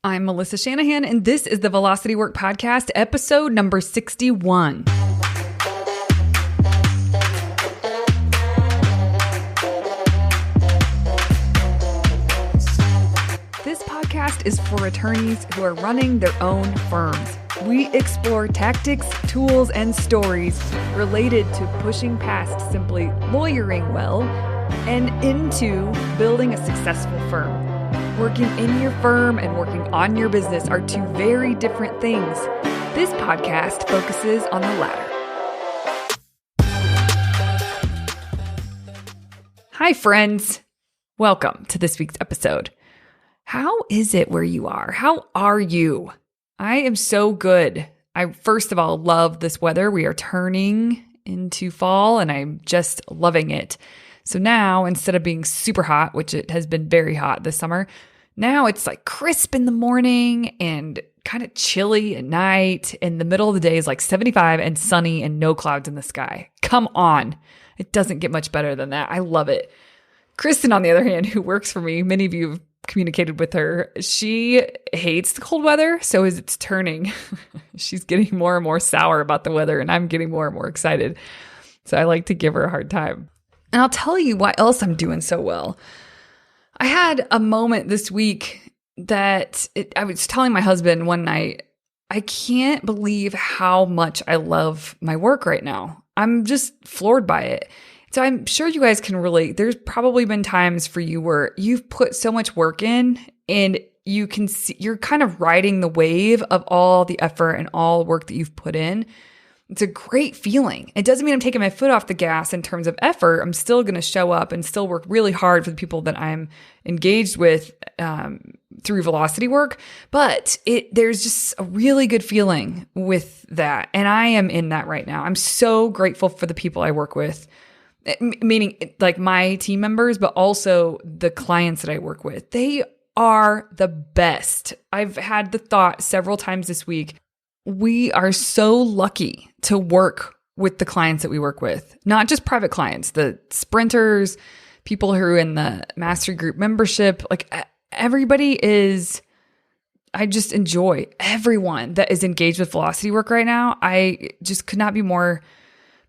I'm Melissa Shanahan, and this is the Velocity Work Podcast, episode number 61. This podcast is for attorneys who are running their own firms. We explore tactics, tools, and stories related to pushing past simply lawyering well and into building a successful firm. Working in your firm and working on your business are two very different things. This podcast focuses on the latter. Hi, friends. Welcome to this week's episode. How is it where you are? How are you? I am so good. I, first of all, love this weather. We are turning into fall, and I'm just loving it. So now, instead of being super hot, which it has been very hot this summer, now it's like crisp in the morning and kind of chilly at night. And the middle of the day is like 75 and sunny and no clouds in the sky. Come on. It doesn't get much better than that. I love it. Kristen, on the other hand, who works for me, many of you have communicated with her. She hates the cold weather. So as it's turning, she's getting more and more sour about the weather, and I'm getting more and more excited. So I like to give her a hard time. And I'll tell you why else I'm doing so well. I had a moment this week that I was telling my husband one night, I can't believe how much I love my work right now. I'm just floored by it. So I'm sure you guys can relate. There's probably been times for you where you've put so much work in and you can see you're kind of riding the wave of all the effort and all the work that you've put in. It's a great feeling. It doesn't mean I'm taking my foot off the gas in terms of effort. I'm still going to show up and still work really hard for the people that I'm engaged with through Velocity Work. But there's just a really good feeling with that. And I am in that right now. I'm so grateful for the people I work with, meaning like my team members, but also the clients that I work with. They are the best. I've had the thought several times this week. We are so lucky to work with the clients that we work with, not just private clients, the sprinters, people who are in the mastery group membership, like everybody is, I just enjoy everyone that is engaged with Velocity Work right now. I just could not be more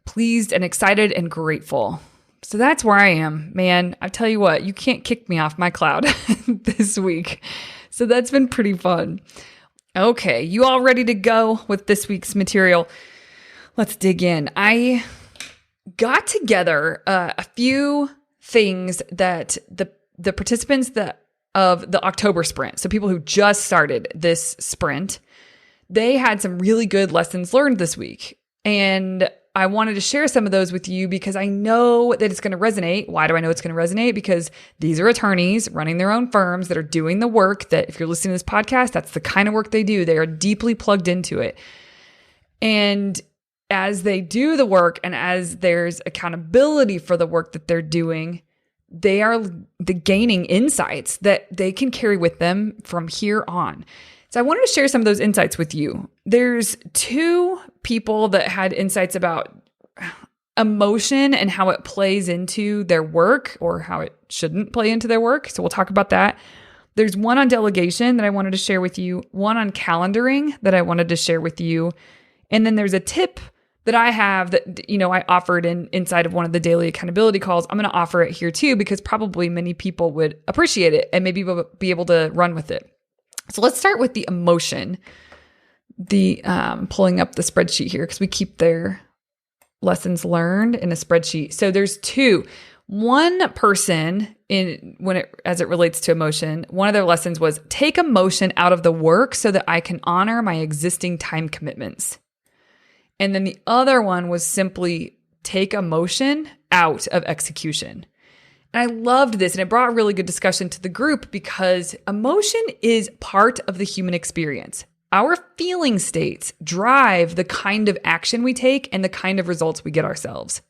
pleased and excited and grateful. So that's where I am, man. I tell you what, you can't kick me off my cloud this week. So that's been pretty fun. Okay, you all ready to go with this week's material? Let's dig in. I got together a few things that the participants of the October sprint, so people who just started this sprint, they had some really good lessons learned this week. And I wanted to share some of those with you because I know that it's going to resonate. Why do I know it's going to resonate? Because these are attorneys running their own firms that are doing the work that, if you're listening to this podcast, that's the kind of work they do. They are deeply plugged into it. And as they do the work and as there's accountability for the work that they're doing, they are gaining insights that they can carry with them from here on. So I wanted to share some of those insights with you. There's two people that had insights about emotion and how it plays into their work or how it shouldn't play into their work. So we'll talk about that. There's one on delegation that I wanted to share with you, one on calendaring that I wanted to share with you. And then there's a tip that I have that, I offered inside of one of the daily accountability calls. I'm going to offer it here too, because probably many people would appreciate it and maybe be able to run with it. So let's start with the emotion, pulling up the spreadsheet here because we keep their lessons learned in a spreadsheet. So there's two. One person as it relates to emotion, one of their lessons was take emotion out of the work so that I can honor my existing time commitments. And then the other one was simply take emotion out of execution. And I loved this, and it brought a really good discussion to the group because emotion is part of the human experience. Our feeling states drive the kind of action we take and the kind of results we get ourselves.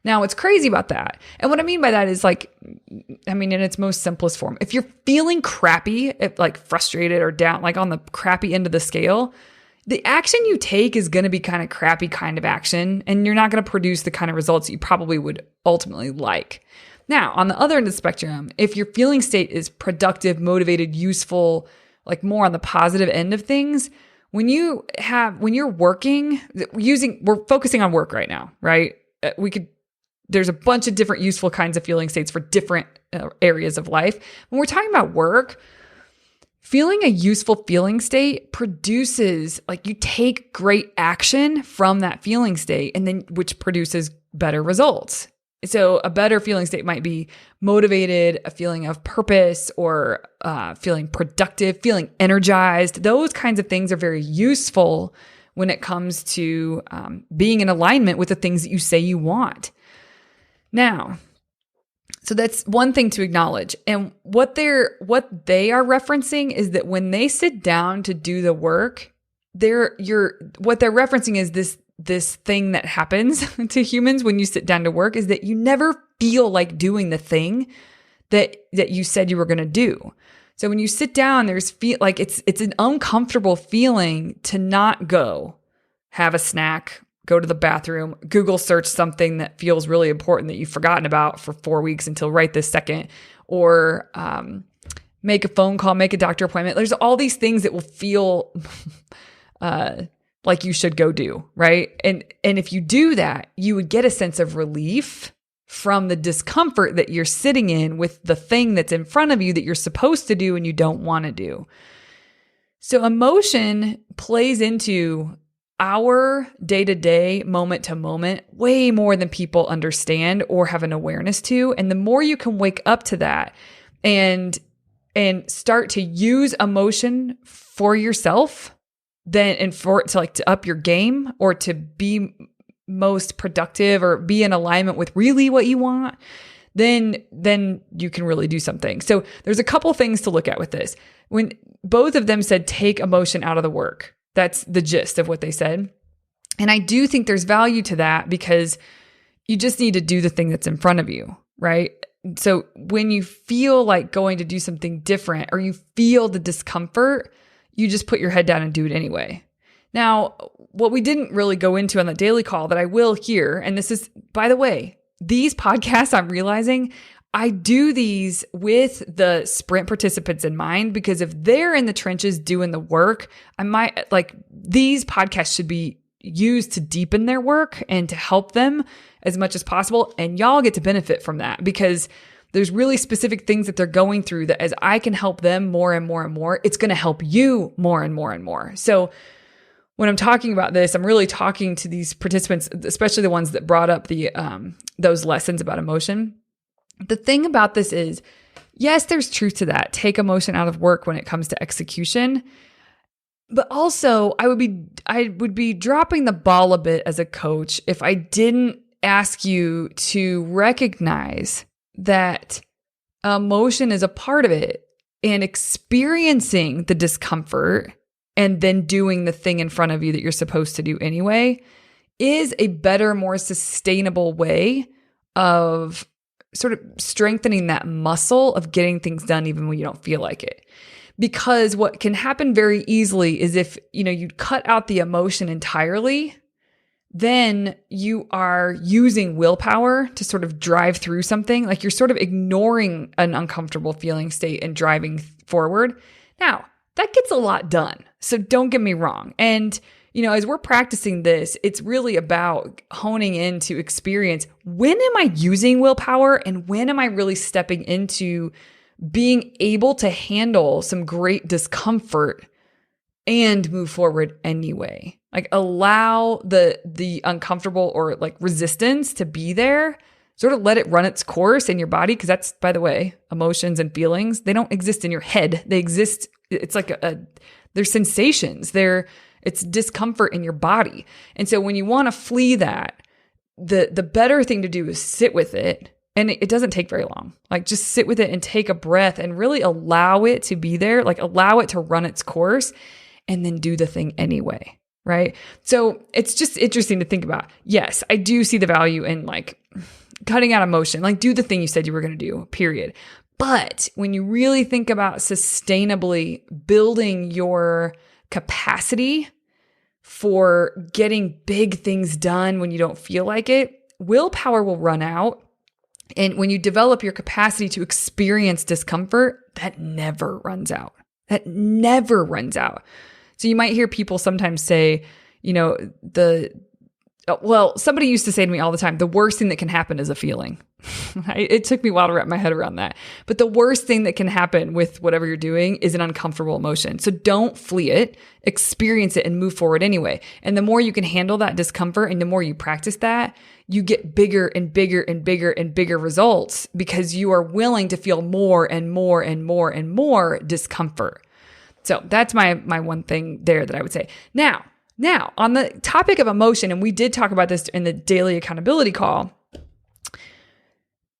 Now, what's crazy about that, and what I mean by that is in its most simplest form, if you're feeling crappy, frustrated or down, on the crappy end of the scale, the action you take is going to be kind of crappy kind of action, and you're not going to produce the kind of results you probably would ultimately like. Now, on the other end of the spectrum, if your feeling state is productive, motivated, useful, like more on the positive end of things, when you're working, we're focusing on work right now, right? There's a bunch of different useful kinds of feeling states for different areas of life. When we're talking about work, feeling a useful feeling state produces, like, you take great action from that feeling state, and then which produces better results. So a better feeling state might be motivated, a feeling of purpose, or feeling productive, feeling energized. Those kinds of things are very useful when it comes to being in alignment with the things that you say you want. Now, so that's one thing to acknowledge. And what they are referencing is that when they sit down to do the work, what they're referencing is this thing that happens to humans when you sit down to work, is that you never feel like doing the thing that you said you were going to do. So when you sit down, it's an uncomfortable feeling to not go have a snack, go to the bathroom, Google search something that feels really important that you've forgotten about for 4 weeks until right this second, or make a phone call, make a doctor appointment. There's all these things that will feel like you should go do, right? And if you do that, you would get a sense of relief from the discomfort that you're sitting in with the thing that's in front of you that you're supposed to do and you don't want to do. So emotion plays into our day-to-day, moment-to-moment, way more than people understand or have an awareness to. And the more you can wake up to that and start to use emotion for yourself, and for it to up your game, or to be most productive or be in alignment with really what you want, then you can really do something. So there's a couple things to look at with this. When both of them said, take emotion out of the work, that's the gist of what they said. And I do think there's value to that, because you just need to do the thing that's in front of you, right? So when you feel like going to do something different, or you feel the discomfort, you just put your head down and do it anyway. Now, what we didn't really go into on the daily call that I will here, and this is, by the way, these podcasts, I'm realizing I do these with the sprint participants in mind, because if they're in the trenches doing the work, these podcasts should be used to deepen their work and to help them as much as possible. And y'all get to benefit from that, because there's really specific things that they're going through that as I can help them more and more and more, it's going to help you more and more and more. So when I'm talking about this, I'm really talking to these participants, especially the ones that brought up those lessons about emotion. The thing about this is, yes, there's truth to that. Take emotion out of work when it comes to execution. But also, I would be dropping the ball a bit as a coach if I didn't ask you to recognize that emotion is a part of it, and experiencing the discomfort and then doing the thing in front of you that you're supposed to do anyway is a better, more sustainable way of sort of strengthening that muscle of getting things done even when you don't feel like it. Because what can happen very easily is if, you cut out the emotion entirely, then you are using willpower to sort of drive through something. Like, you're sort of ignoring an uncomfortable feeling state and driving forward. Now, that gets a lot done. So don't get me wrong. And, as we're practicing this, it's really about honing into experience. When am I using willpower, and when am I really stepping into being able to handle some great discomfort and move forward anyway? Like, allow the uncomfortable or like resistance to be there, sort of let it run its course in your body. Cause that's, by the way, emotions and feelings, they don't exist in your head. They exist. It's like they're sensations. It's discomfort in your body. And so when you want to flee that, the better thing to do is sit with it. And it doesn't take very long. Like, just sit with it and take a breath and really allow it to be there, like allow it to run its course, and then do the thing anyway. Right? So it's just interesting to think about. Yes, I do see the value in like cutting out emotion, like do the thing you said you were going to do, period. But when you really think about sustainably building your capacity for getting big things done when you don't feel like it, willpower will run out. And when you develop your capacity to experience discomfort, that never runs out. That never runs out. So you might hear people sometimes say, somebody used to say to me all the time, the worst thing that can happen is a feeling. It took me a while to wrap my head around that. But the worst thing that can happen with whatever you're doing is an uncomfortable emotion. So don't flee it, experience it, and move forward anyway. And the more you can handle that discomfort and the more you practice that, you get bigger and bigger and bigger and bigger results because you are willing to feel more and more and more and more discomfort. So that's my one thing there that I would say. Now, on the topic of emotion, and we did talk about this in the daily accountability call,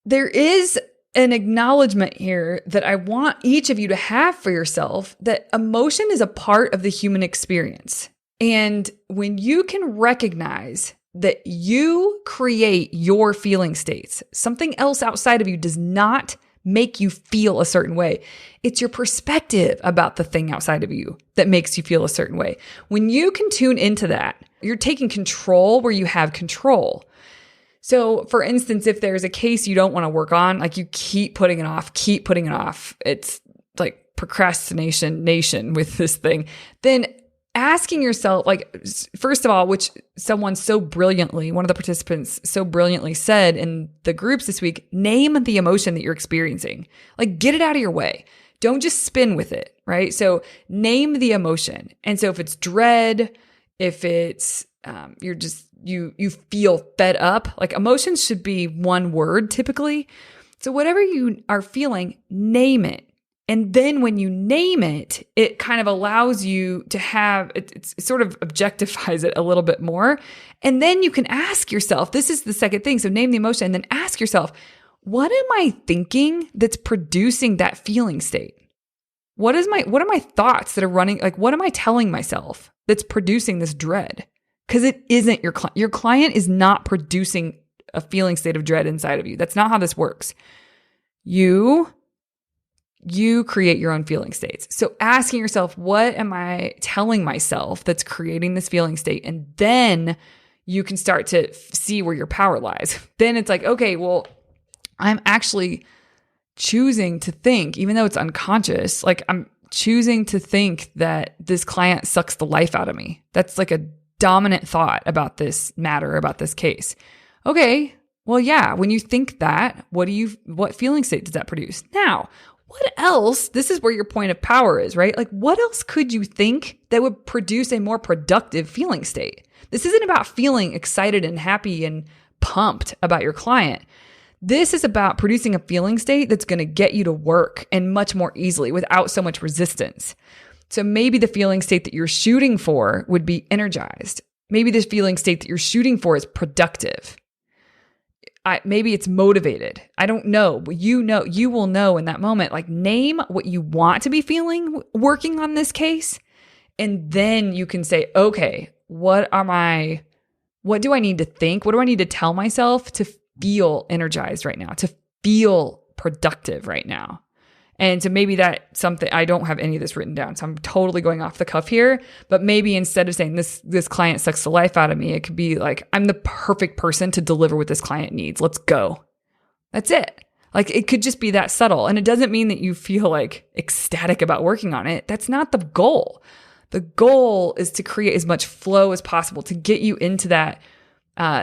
there is an acknowledgement here that I want each of you to have for yourself that emotion is a part of the human experience. And when you can recognize that you create your feeling states, something else outside of you does not make you feel a certain way. It's your perspective about the thing outside of you that makes you feel a certain way. When you can tune into that, you're taking control where you have control. So for instance, if there's a case you don't want to work on, like you keep putting it off, it's like procrastination nation with this thing, then asking yourself, like, first of all, which someone so brilliantly, one of the participants so brilliantly said in the groups this week, name the emotion that you're experiencing. Like, get it out of your way. Don't just spin with it, right? So name the emotion. And so if it's dread, if it's, you feel fed up, like emotions should be one word typically. So whatever you are feeling, name it. And then when you name it, it kind of allows you to have, it sort of objectifies it a little bit more. And then you can ask yourself, this is the second thing. So name the emotion and then ask yourself, what am I thinking that's producing that feeling state? What are my thoughts that are running? Like, what am I telling myself that's producing this dread? Because it isn't your client. Your client is not producing a feeling state of dread inside of you. That's not how this works. You create your own feeling states. So asking yourself, what am I telling myself that's creating this feeling state? And then you can start to see where your power lies. Then it's like, okay, well, I'm actually choosing to think, even though it's unconscious, like I'm choosing to think that this client sucks the life out of me. That's like a dominant thought about this matter, about this case. Okay, well, yeah, when you think that, what feeling state does that produce? Now, what else? This is where your point of power is, right? Like, what else could you think that would produce a more productive feeling state? This isn't about feeling excited and happy and pumped about your client. This is about producing a feeling state that's going to get you to work and much more easily without so much resistance. So maybe the feeling state that you're shooting for would be energized. Maybe this feeling state that you're shooting for is productive. Maybe it's motivated. I don't know, but you will know in that moment. Like, name what you want to be feeling working on this case. And then you can say, okay, what do I need to think? What do I need to tell myself to feel energized right now, to feel productive right now? And so maybe that's something, I don't have any of this written down, so I'm totally going off the cuff here, but maybe instead of saying this client sucks the life out of me, it could be like, I'm the perfect person to deliver what this client needs. Let's go. That's it. Like, it could just be that subtle. And it doesn't mean that you feel like ecstatic about working on it. That's not the goal. The goal is to create as much flow as possible to get you into that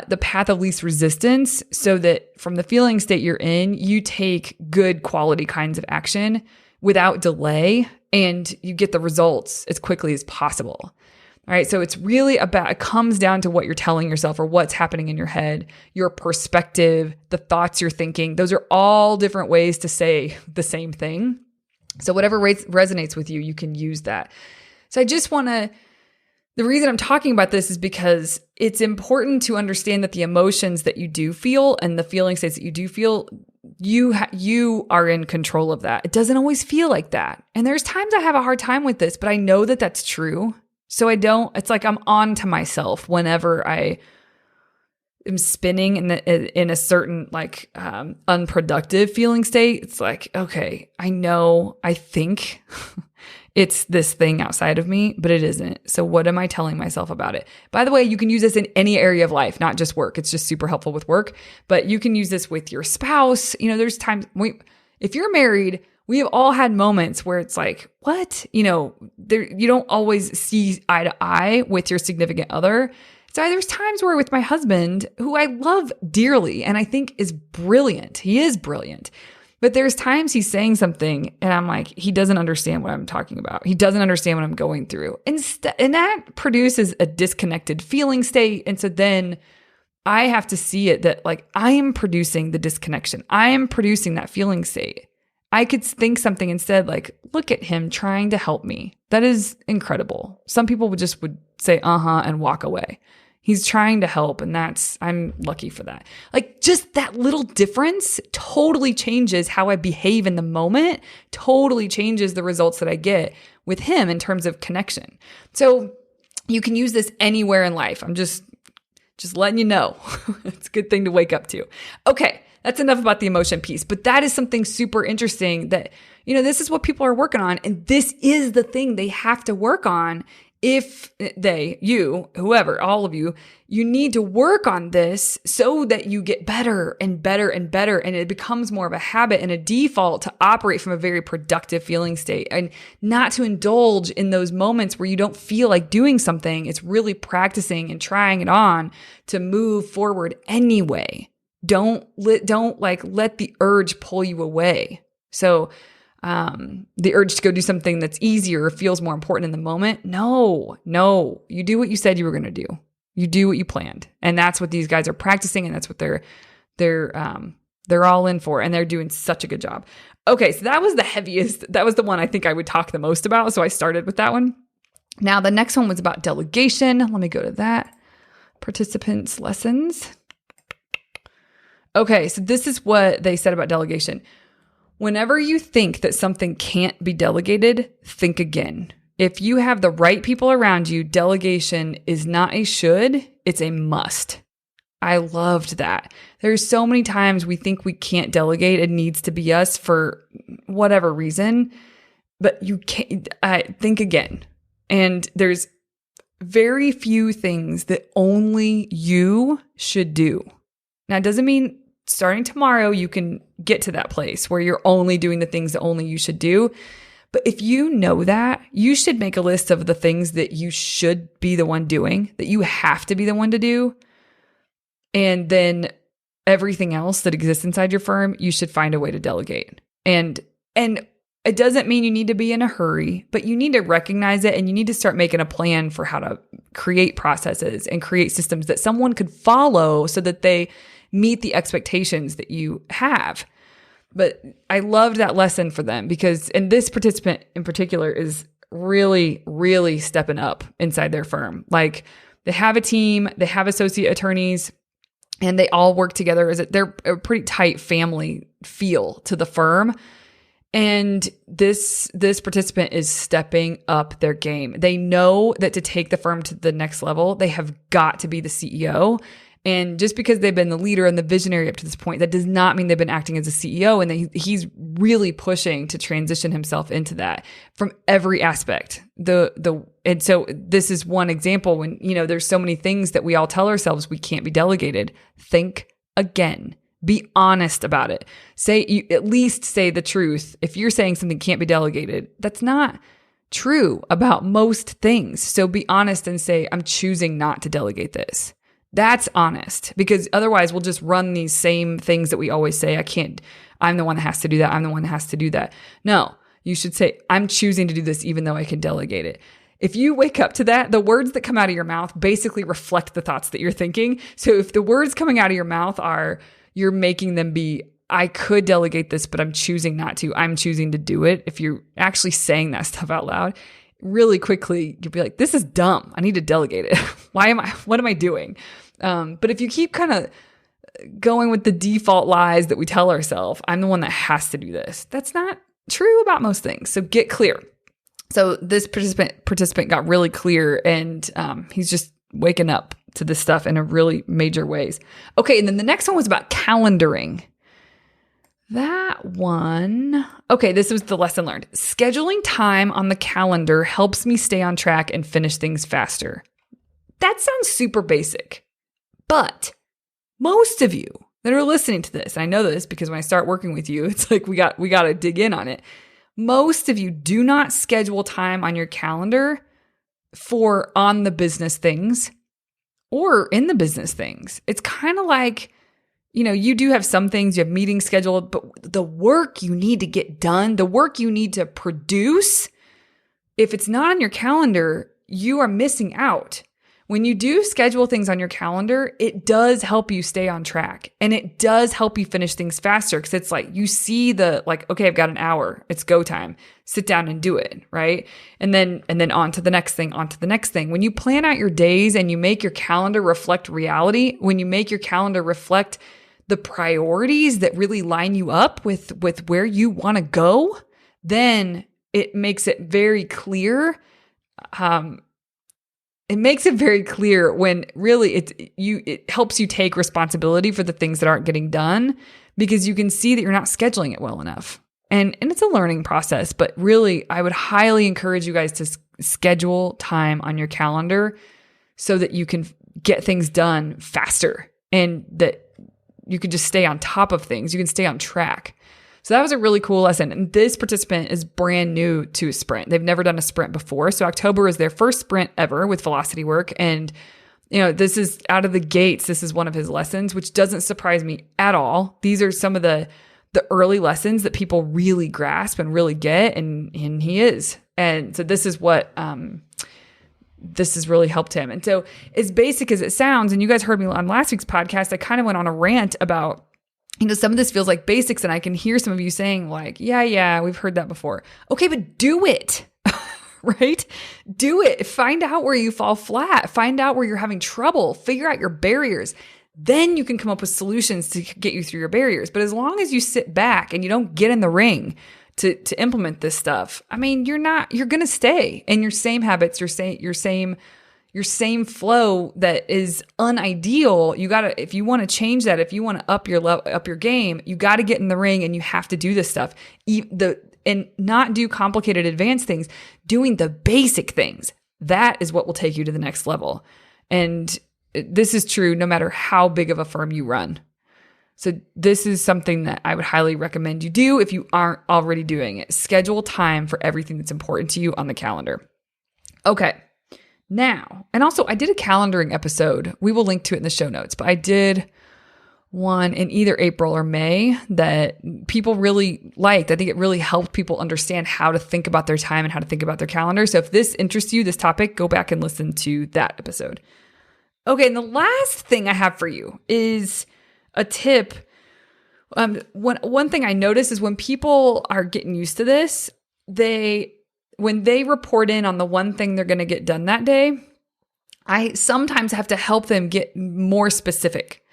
the path of least resistance, so that from the feeling state you're in, you take good quality kinds of action without delay and you get the results as quickly as possible. All right. So it's really it comes down to what you're telling yourself or what's happening in your head, your perspective, the thoughts you're thinking. Those are all different ways to say the same thing. So whatever resonates with you, you can use that. So the reason I'm talking about this is because it's important to understand that the emotions that you do feel and the feeling states that you do feel, you are in control of that. It doesn't always feel like that. And there's times I have a hard time with this, but I know that that's true. So it's like I'm on to myself whenever I am spinning in a certain like unproductive feeling state. It's like, okay, I think it's this thing outside of me, but it isn't. So what am I telling myself about it? By the way, you can use this in any area of life, not just work. It's just super helpful with work, but you can use this with your spouse. There's times if you're married, we have all had moments where it's like, what? You don't always see eye to eye with your significant other. So there's times where with my husband, who I love dearly and I think is brilliant, he is brilliant, but there's times he's saying something and I'm like, he doesn't understand what I'm talking about. He doesn't understand what I'm going through. And that produces a disconnected feeling state. And so then I have to see it that like I am producing the disconnection. I am producing that feeling state. I could think something instead like, look at him trying to help me. That is incredible. Some people would say, and walk away. He's trying to help. And I'm lucky for that. Like just that little difference totally changes how I behave in the moment, totally changes the results that I get with him in terms of connection. So you can use this anywhere in life. I'm just letting you know. It's a good thing to wake up to. Okay. That's enough about the emotion piece, but that is something super interesting that, this is what people are working on. And this is the thing they have to work on. If you, whoever, all of you need to work on this so that you get better and better and better. And it becomes more of a habit and a default to operate from a very productive feeling state and not to indulge in those moments where you don't feel like doing something. It's really practicing and trying it on to move forward anyway. Don't let the urge pull you away. So, the urge to go do something that's easier or feels more important in the moment. No, you do what you said you were going to do. You do what you planned. And that's what these guys are practicing. And that's what they're all in for. And they're doing such a good job. Okay. So that was the heaviest. That was the one I think I would talk the most about. So I started with that one. Now the next one was about delegation. Let me go to that. Participants' lessons. Okay, so this is what they said about delegation. Whenever you think that something can't be delegated, think again. If you have the right people around you, delegation is not a should, it's a must. I loved that. There's so many times we think we can't delegate. It needs to be us for whatever reason, but you can't. Think again. And there's very few things that only you should do. Now, it doesn't mean starting tomorrow you can get to that place where you're only doing the things that only you should do. But if you know that, you should make a list of the things that you should be the one doing, that you have to be the one to do. And then everything else that exists inside your firm, you should find a way to delegate. And it doesn't mean you need to be in a hurry, but you need to recognize it and you need to start making a plan for how to create processes and create systems that someone could follow so that they meet the expectations that you have. But I loved that lesson for them because, and this participant in particular is really, really stepping up inside their firm. Like they have a team, they have associate attorneys, and they all work together they're a pretty tight family feel to the firm. And this participant is stepping up their game. They know that to take the firm to the next level, they have got to be the CEO. And just because they've been the leader and the visionary up to this point, that does not mean they've been acting as a CEO. And he's really pushing to transition himself into that from every aspect. And so this is one example when, there's so many things that we all tell ourselves we can't be delegated. Think again. Be honest about it. At least say the truth. If you're saying something can't be delegated, that's not true about most things. So be honest and say, I'm choosing not to delegate this. That's honest, because otherwise we'll just run these same things that we always say. I'm the one that has to do that. I'm the one that has to do that. No, you should say, I'm choosing to do this even though I can delegate it. If you wake up to that, the words that come out of your mouth basically reflect the thoughts that you're thinking. So if the words coming out of your mouth are, you're making them be, I could delegate this, but I'm choosing not to. I'm choosing to do it. If you're actually saying that stuff out loud, really quickly, you'll be like, this is dumb. I need to delegate it. What am I doing? But if you keep kind of going with the default lies that we tell ourselves, I'm the one that has to do this. That's not true about most things. So get clear. So this participant got really clear, and he's just waking up to this stuff in a really major ways. Okay. And then the next one was about calendaring. That one. Okay. This was the lesson learned. Scheduling time on the calendar helps me stay on track and finish things faster. That sounds super basic, but most of you, that are listening to this, I know this because when I start working with you, it's like we got to dig in on it. Most of you do not schedule time on your calendar for on the business things or in the business things. It's kind of like, you do have some things, you have meetings scheduled, but the work you need to get done, the work you need to produce, if it's not on your calendar, you are missing out. When you do schedule things on your calendar, it does help you stay on track, and it does help you finish things faster, because it's like you see okay, I've got an hour, it's go time, sit down and do it, right? And then on to the next thing, on to the next thing. When you plan out your days and you make your calendar reflect reality, when you make your calendar reflect the priorities that really line you up with where you want to go, then it makes it very clear. It makes it very clear when really it helps you take responsibility for the things that aren't getting done, because you can see that you're not scheduling it well enough. And it's a learning process, but really I would highly encourage you guys to schedule time on your calendar so that you can get things done faster and that you can just stay on top of things. You can stay on track. So that was a really cool lesson. And this participant is brand new to a sprint. They've never done a sprint before. So October is their first sprint ever with Velocity Work. And, this is out of the gates. This is one of his lessons, which doesn't surprise me at all. These are some of the early lessons that people really grasp and really get. And he is. And so this is what, this has really helped him. And so as basic as it sounds, and you guys heard me on last week's podcast, I kind of went on a rant about, some of this feels like basics, and I can hear some of you saying like, yeah, we've heard that before. Okay, but do it, right? Do it. Find out where you fall flat. Find out where you're having trouble. Figure out your barriers. Then you can come up with solutions to get you through your barriers. But as long as you sit back and you don't get in the ring to implement this stuff, you're going to stay in your same habits, your same flow that is unideal. If you want to change that, if you want to up your game, you got to get in the ring and you have to do this stuff. And not do complicated advanced things, doing the basic things. That is what will take you to the next level. And this is true no matter how big of a firm you run. So this is something that I would highly recommend you do if you aren't already doing it. Schedule time for everything that's important to you on the calendar. Okay. Now, and also I did a calendaring episode. We will link to it in the show notes, but I did one in either April or May that people really liked. I think it really helped people understand how to think about their time and how to think about their calendar. So if this interests you, this topic, go back and listen to that episode. Okay, and the last thing I have for you is a tip. One thing I notice is when people are getting used to this, when they report in on the one thing they're going to get done that day, I sometimes have to help them get more specific.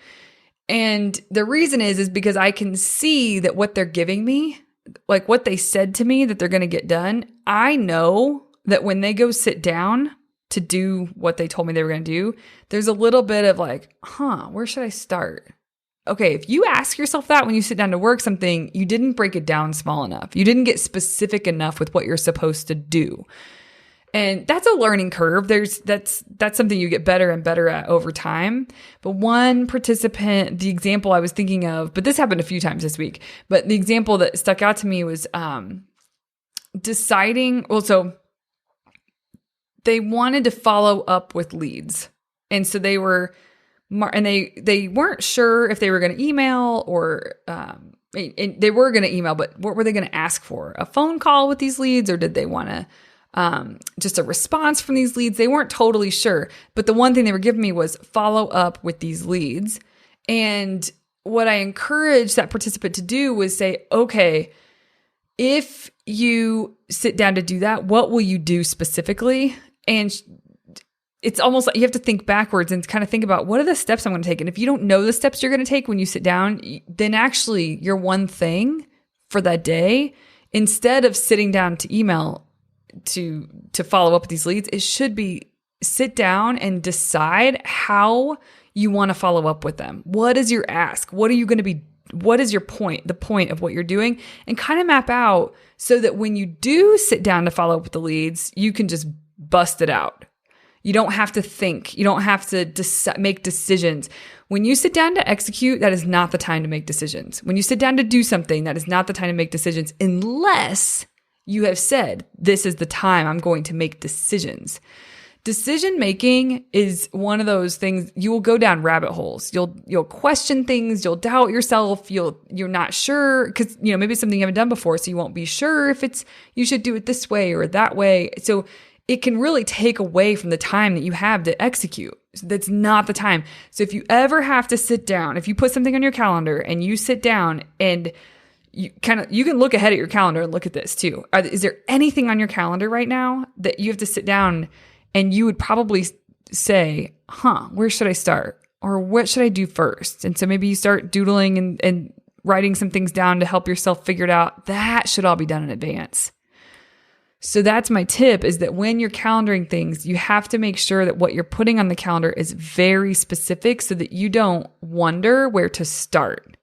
And the reason is because I can see that what they're giving me, like what they said to me that they're going to get done, I know that when they go sit down to do what they told me they were going to do, there's a little bit of like, where should I start? Okay, if you ask yourself that when you sit down to work something, you didn't break it down small enough. You didn't get specific enough with what you're supposed to do. And that's a learning curve. That's something you get better and better at over time. But one participant, the example I was thinking of, but this happened a few times this week, but the example that stuck out to me was deciding, so they wanted to follow up with leads. And so they were, and they weren't sure if they were going to email or, they were going to email, but what were they going to ask for? A phone call with these leads, or did they want to just a response from these leads? They weren't totally sure. But the one thing they were giving me was follow up with these leads. And what I encouraged that participant to do was say, okay, if you sit down to do that, what will you do specifically? And it's almost like you have to think backwards and kind of think about what are the steps I'm going to take. And if you don't know the steps you're going to take when you sit down, then actually your one thing for that day, instead of sitting down to email to follow up with these leads, it should be sit down and decide how you want to follow up with them. What is your ask? What is your point, the point of what you're doing, and kind of map out so that when you do sit down to follow up with the leads, you can just bust it out. You don't have to think. You don't have to make decisions. When you sit down to execute, that is not the time to make decisions. When you sit down to do something, that is not the time to make decisions unless you have said, this is the time I'm going to make decisions. Decision making is one of those things you will go down rabbit holes. You'll question things. You'll doubt yourself. You're not sure because maybe it's something you haven't done before, so you won't be sure if you should do it this way or that way. So it can really take away from the time that you have to execute. That's not the time. So if you ever have to sit down, if you put something on your calendar and you sit down and you can look ahead at your calendar and look at this too. Is there anything on your calendar right now that you have to sit down and you would probably say, where should I start? Or what should I do first? And so maybe you start doodling and writing some things down to help yourself figure it out. That should all be done in advance. So that's my tip, is that when you're calendaring things, you have to make sure that what you're putting on the calendar is very specific so that you don't wonder where to start.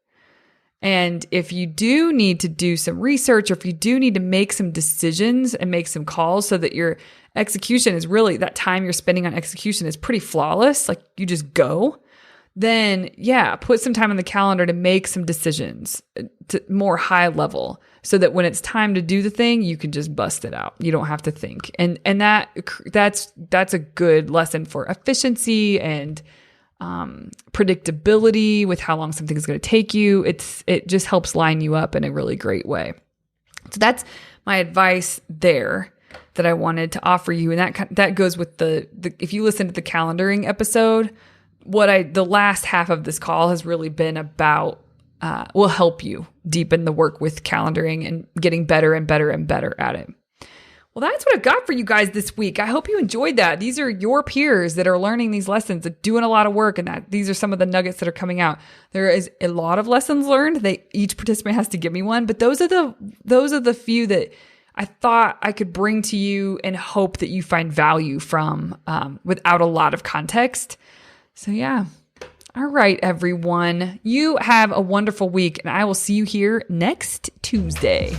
And if you do need to do some research, or if you do need to make some decisions and make some calls so that your execution is really, that time you're spending on execution is pretty flawless, like you just go, then put some time on the calendar to make some decisions to more high level so that when it's time to do the thing, you can just bust it out. You don't have to think. And that's a good lesson for efficiency and predictability with how long something is going to take you. It just helps line you up in a really great way. So that's my advice there that I wanted to offer you. And that goes with the if you listen to the calendaring episode, the last half of this call has really been about, will help you deepen the work with calendaring and getting better and better and better at it. Well, that's what I've got for you guys this week. I hope you enjoyed that. These are your peers that are learning these lessons, doing a lot of work, and these are some of the nuggets that are coming out. There is a lot of lessons learned. Each participant has to give me one, but those are the few that I thought I could bring to you and hope that you find value from without a lot of context. So yeah. All right, everyone. You have a wonderful week, and I will see you here next Tuesday.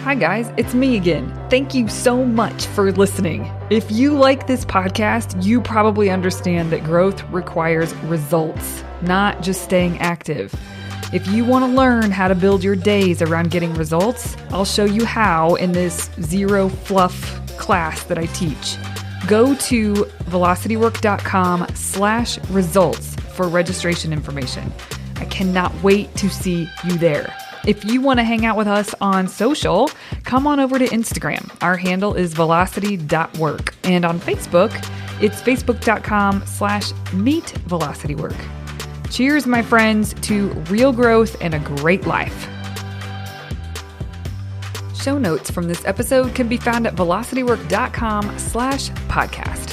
Hi guys, it's me again. Thank you so much for listening. If you like this podcast, you probably understand that growth requires results, not just staying active. If you want to learn how to build your days around getting results, I'll show you how in this zero fluff class that I teach. Go to velocitywork.com/results for registration information. I cannot wait to see you there. If you want to hang out with us on social, come on over to Instagram. Our handle is velocity.work. And on Facebook, it's facebook.com/meetvelocitywork. Cheers, my friends, to real growth and a great life. Show notes from this episode can be found at velocitywork.com/podcast.